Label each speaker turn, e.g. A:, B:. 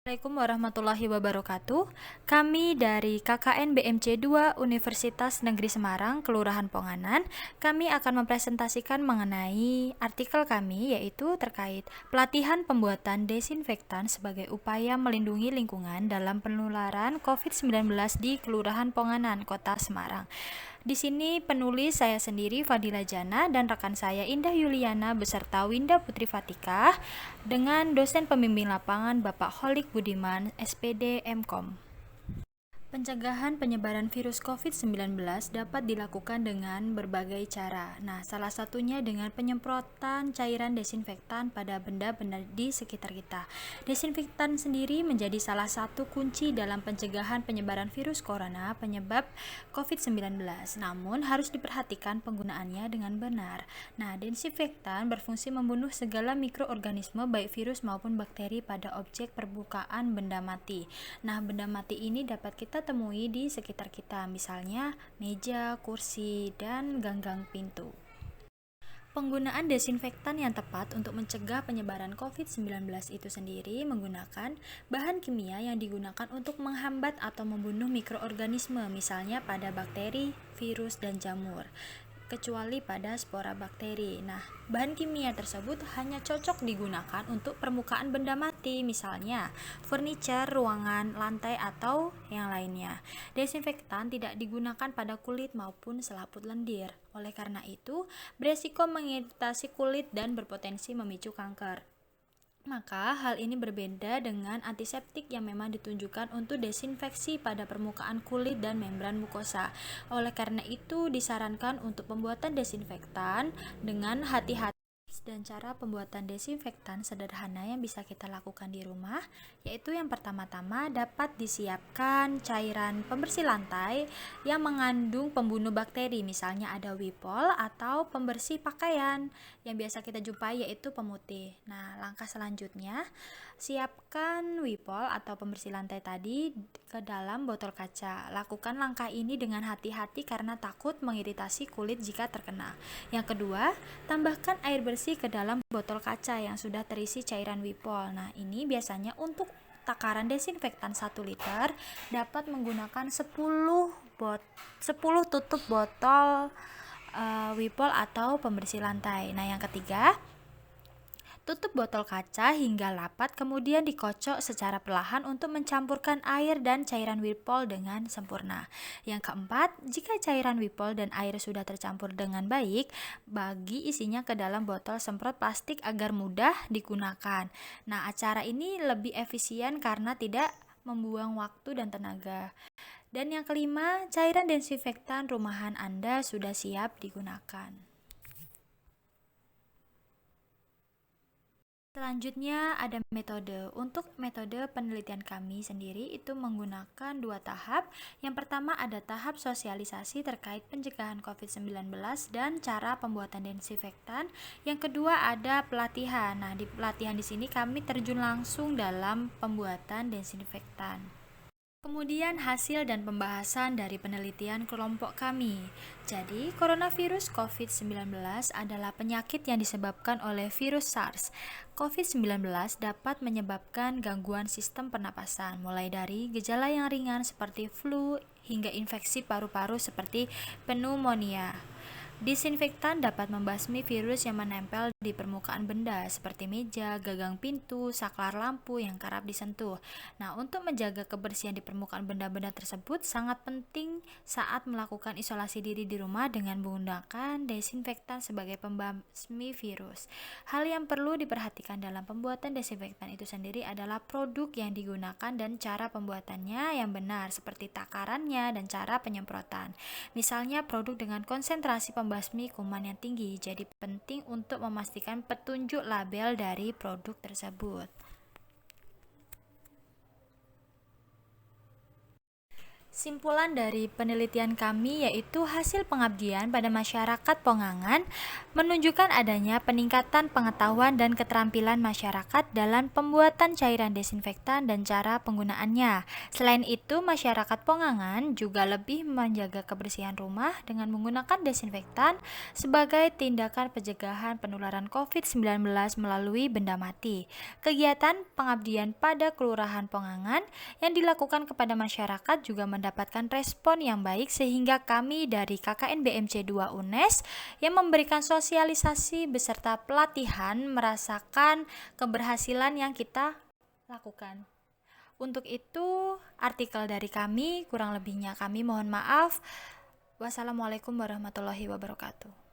A: Assalamualaikum warahmatullahi wabarakatuh. Kami dari KKN BMC 2 Universitas Negeri Semarang, Kelurahan Ponganan, kami akan mempresentasikan mengenai artikel kami yaitu terkait pelatihan pembuatan desinfektan sebagai upaya melindungi lingkungan dalam penularan COVID-19 di Kelurahan Ponganan, Kota Semarang. Di sini penulis saya sendiri Fadila Jana dan rekan saya Indah Yuliana beserta Winda Putri Fatikah dengan dosen pembimbing lapangan Bapak Holik Budiman, SPD Mkom. Pencegahan penyebaran virus COVID-19 dapat dilakukan dengan berbagai cara. Nah, salah satunya dengan penyemprotan cairan desinfektan pada benda-benda di sekitar kita. Desinfektan sendiri menjadi salah satu kunci dalam pencegahan penyebaran virus corona penyebab COVID-19. Namun, harus diperhatikan penggunaannya dengan benar. Nah, desinfektan berfungsi membunuh segala mikroorganisme baik virus maupun bakteri pada objek permukaan benda mati. Nah, benda mati ini dapat kita temui di sekitar kita, misalnya meja, kursi, dan ganggang pintu. Penggunaan desinfektan yang tepat untuk mencegah penyebaran COVID-19 itu sendiri menggunakan bahan kimia yang digunakan untuk menghambat atau membunuh mikroorganisme, misalnya pada bakteri, virus, dan jamur, kecuali pada spora bakteri. Nah, bahan kimia tersebut hanya cocok digunakan untuk permukaan benda mati, misalnya furniture, ruangan, lantai, atau yang lainnya. Desinfektan tidak digunakan pada kulit maupun selaput lendir. Oleh karena itu, beresiko mengiritasi kulit dan berpotensi memicu kanker. Maka, hal ini berbeda dengan antiseptik yang memang ditunjukkan untuk desinfeksi pada permukaan kulit dan membran mukosa. Oleh karena itu, disarankan untuk pembuatan desinfektan dengan hati-hati. Dan cara pembuatan desinfektan sederhana yang bisa kita lakukan di rumah, yaitu yang pertama-tama dapat disiapkan cairan pembersih lantai yang mengandung pembunuh bakteri, misalnya ada Wipol atau pembersih pakaian yang biasa kita jumpai yaitu pemutih. Nah, langkah selanjutnya, siapkan Wipol atau pembersih lantai tadi ke dalam botol kaca. Lakukan langkah ini dengan hati-hati karena takut mengiritasi kulit jika terkena. Yang kedua, tambahkan air bersih ke dalam botol kaca yang sudah terisi cairan Wipol. Nah, ini biasanya untuk takaran desinfektan 1 liter dapat menggunakan 10 tutup botol Wipol atau pembersih lantai. Nah, yang ketiga, tutup botol kaca hingga rapat, kemudian dikocok secara perlahan untuk mencampurkan air dan cairan Wipol dengan sempurna. Yang keempat, jika cairan Wipol dan air sudah tercampur dengan baik, bagi isinya ke dalam botol semprot plastik agar mudah digunakan. Nah, acara ini lebih efisien karena tidak membuang waktu dan tenaga. Dan yang kelima, cairan desinfektan rumahan Anda sudah siap digunakan. Selanjutnya ada metode. Untuk metode penelitian kami sendiri itu menggunakan 2 tahap. Yang pertama ada tahap sosialisasi terkait pencegahan COVID-19 dan cara pembuatan desinfektan. Yang kedua ada pelatihan. Nah, di pelatihan di sini kami terjun langsung dalam pembuatan desinfektan. Kemudian hasil dan pembahasan dari penelitian kelompok kami. Jadi, coronavirus COVID-19 adalah penyakit yang disebabkan oleh virus SARS. COVID-19 dapat menyebabkan gangguan sistem pernapasan, mulai dari gejala yang ringan seperti flu hingga infeksi paru-paru seperti pneumonia. Disinfektan dapat membasmi virus yang menempel di permukaan benda seperti meja, gagang pintu, saklar lampu yang kerap disentuh. Nah, untuk menjaga kebersihan di permukaan benda-benda tersebut sangat penting saat melakukan isolasi diri di rumah dengan menggunakan desinfektan sebagai pembasmi virus. Hal yang perlu diperhatikan dalam pembuatan desinfektan itu sendiri adalah produk yang digunakan dan cara pembuatannya yang benar, seperti takarannya dan cara penyemprotan. Misalnya produk dengan konsentrasi pembasmi kuman yang tinggi, jadi penting untuk memastikan petunjuk label dari produk tersebut. Kesimpulan dari penelitian kami yaitu hasil pengabdian pada masyarakat Pongangan menunjukkan adanya peningkatan pengetahuan dan keterampilan masyarakat dalam pembuatan cairan desinfektan dan cara penggunaannya. Selain itu, masyarakat Pongangan juga lebih menjaga kebersihan rumah dengan menggunakan desinfektan sebagai tindakan pencegahan penularan COVID-19 melalui benda mati. Kegiatan pengabdian pada Kelurahan Pongangan yang dilakukan kepada masyarakat juga mendapatkan respon yang baik sehingga kami dari KKN BMC 2 UNES yang memberikan sosialisasi beserta pelatihan merasakan keberhasilan yang kita lakukan. Untuk itu, artikel dari kami, kurang lebihnya kami mohon maaf. Wassalamualaikum warahmatullahi wabarakatuh.